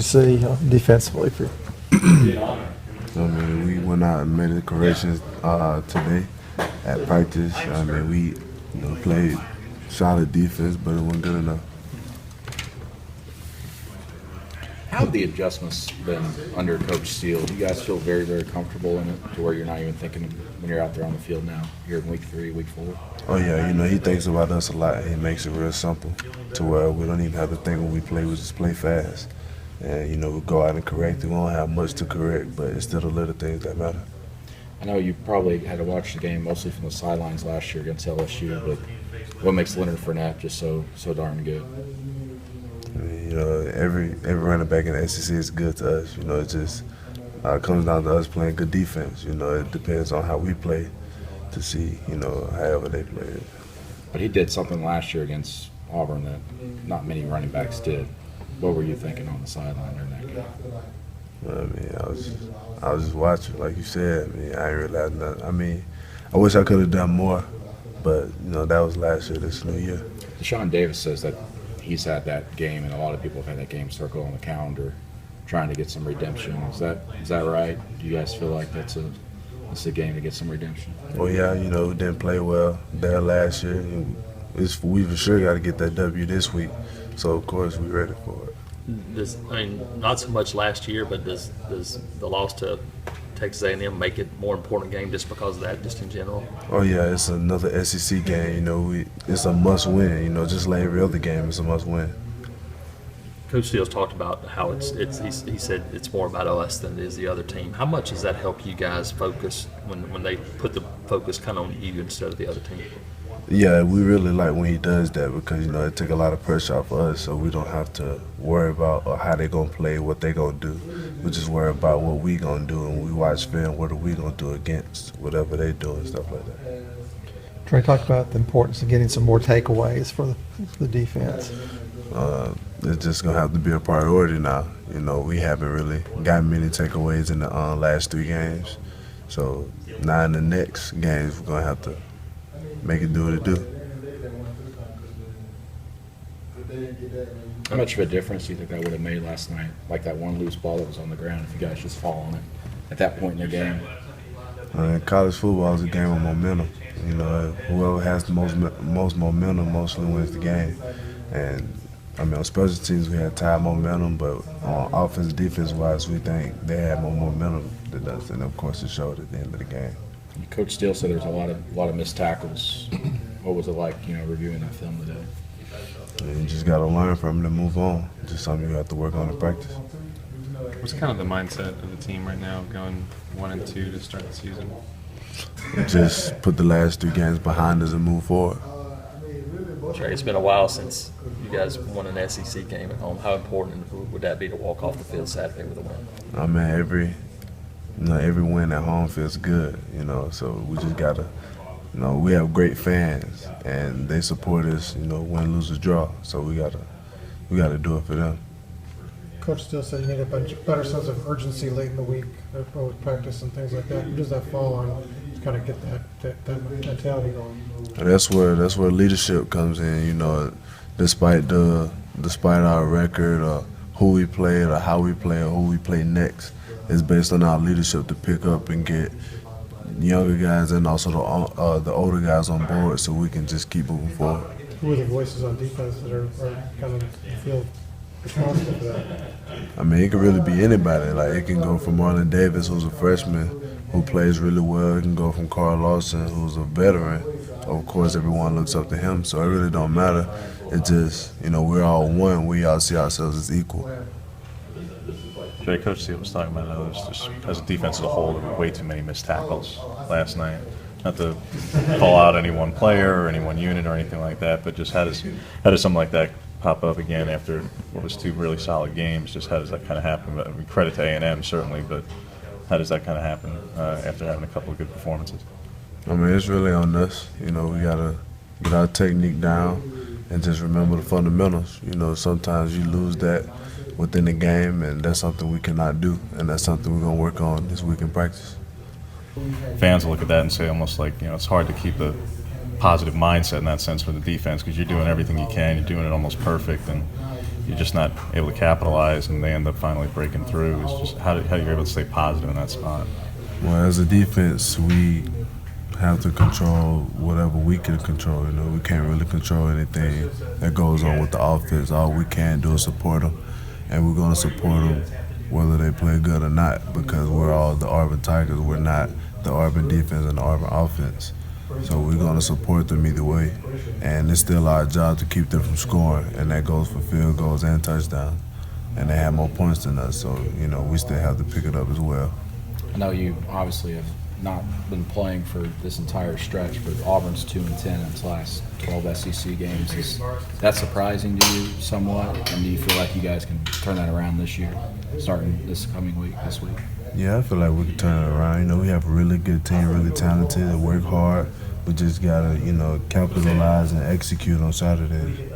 you see defensively for? We went out and made the corrections today at practice. We played solid defense, but it wasn't good enough. How have the adjustments been under Coach Steele? Do you guys feel very, very comfortable in it to where you're not even thinking when you're out there on the field now, here in week 3, week 4? Oh, yeah, he thinks about us a lot. He makes it real simple to where we don't even have to think when we play. We just play fast. And, we go out and correct it. We don't have much to correct, but it's still the little things that matter. I know you probably had to watch the game mostly from the sidelines last year against LSU, but what makes Leonard Fournette just so darn good? Every running back in the SEC is good to us. It just comes down to us playing good defense. It depends on how we play to see, however they play it. But he did something last year against Auburn that not many running backs did. What were you thinking on the sideline during that game? I was just watching, like you said. I ain't realized nothing. I wish I could have done more, but that was last year. This new year. Deshaun Davis says that he's had that game, and a lot of people have had that game circled on the calendar, trying to get some redemption. Is that right? Do you guys feel like that's a game to get some redemption? Well, yeah, we didn't play well there last year. We for sure got to get that W this week. So of course we're ready for it. Not so much last year, but does the loss to Texas A&M make it more important game just because of that, just in general? Oh yeah, it's another SEC game. It's a must win. Just like every other game, it's a must win. Coach Steele's talked about how he said it's more about us than it is the other team. How much does that help you guys focus when they put the focus kind of on you instead of the other team? Yeah, we really like when he does that because, it take a lot of pressure off of us, so we don't have to worry about how they're going to play, what they're going to do. We just worry about what we going to do, and we watch film, what are we going to do against whatever they do and stuff like that. Trey, talk about the importance of getting some more takeaways for the defense. It's just going to have to be a priority now. We haven't really gotten many takeaways in the last 3 games. So now in the next games, we're going to have to make it do what it do. How much of a difference do you think that would have made last night? Like that one loose ball that was on the ground, if you guys just fall on it at that point in the game? College football is a game of momentum. Whoever has the most momentum mostly wins the game. And on special teams we had tied momentum, but on offense, defense-wise, we think they had more momentum than us, and of course it showed at the end of the game. Coach Steele said there's a lot of missed tackles. What was it like, reviewing that film today? You just got to learn from it and move on. Just something you have to work on in practice. What's kind of the mindset of the team right now, going 1-2 to start the season? Just put the last 3 games behind us and move forward. Trey, it's been a while since you guys won an SEC game at home. How important would that be to walk off the field Saturday with a win? Every win at home feels good, so we just gotta, we have great fans and they support us, win, lose, or draw. So we gotta do it for them. Coach Steele said you need a better sense of urgency late in the week with practice and things like that. Who does that fall on to kind of get that mentality going? That's where leadership comes in, despite our record or who we played or how we play or who we play next. It's based on our leadership to pick up and get younger guys and also the older guys on board so we can just keep moving forward. Who are the voices on defense that are kind of feel responsible for that? It can really be anybody. Like, it can go from Marlon Davis, who's a freshman, who plays really well. It can go from Carl Lawson, who's a veteran. Of course, everyone looks up to him, so it really don't matter. It's just, we're all one. We all see ourselves as equal. Jay, Coach Steele was talking about it. Just as a defense as a whole, there were way too many missed tackles last night. Not to call out any one player or any one unit or anything like that, but just how does something like that pop up again after what was 2 really solid games? Just how does that kind of happen? Credit to A&M certainly, but how does that kind of happen after having a couple of good performances? It's really on us. We gotta get our technique down and just remember the fundamentals. Sometimes you lose that within the game, and that's something we cannot do, and that's something we're going to work on this week in practice. Fans will look at that and say almost like, it's hard to keep a positive mindset in that sense for the defense because you're doing everything you can, you're doing it almost perfect, and you're just not able to capitalize, and they end up finally breaking through. It's just how you're able to stay positive in that spot. Well, as a defense, we have to control whatever we can control. You know, we can't really control anything that goes on with the offense. All we can do is support them, and we're going to support them whether they play good or not, because we're all the Auburn Tigers. We're not the Auburn defense and the Auburn offense. So we're going to support them either way, and it's still our job to keep them from scoring, and that goes for field goals and touchdowns. And they have more points than us, so, you know, we still have to pick it up as well. I know you obviously have not been playing for this entire stretch, but Auburn's 2-10 in its last 12 SEC games. Is that surprising to you somewhat? And do you feel like you guys can turn that around this year, starting this week? Yeah, I feel like we can turn it around. You know, we have a really good team, really talented, they work hard. We just got to, you know, capitalize and execute on Saturday.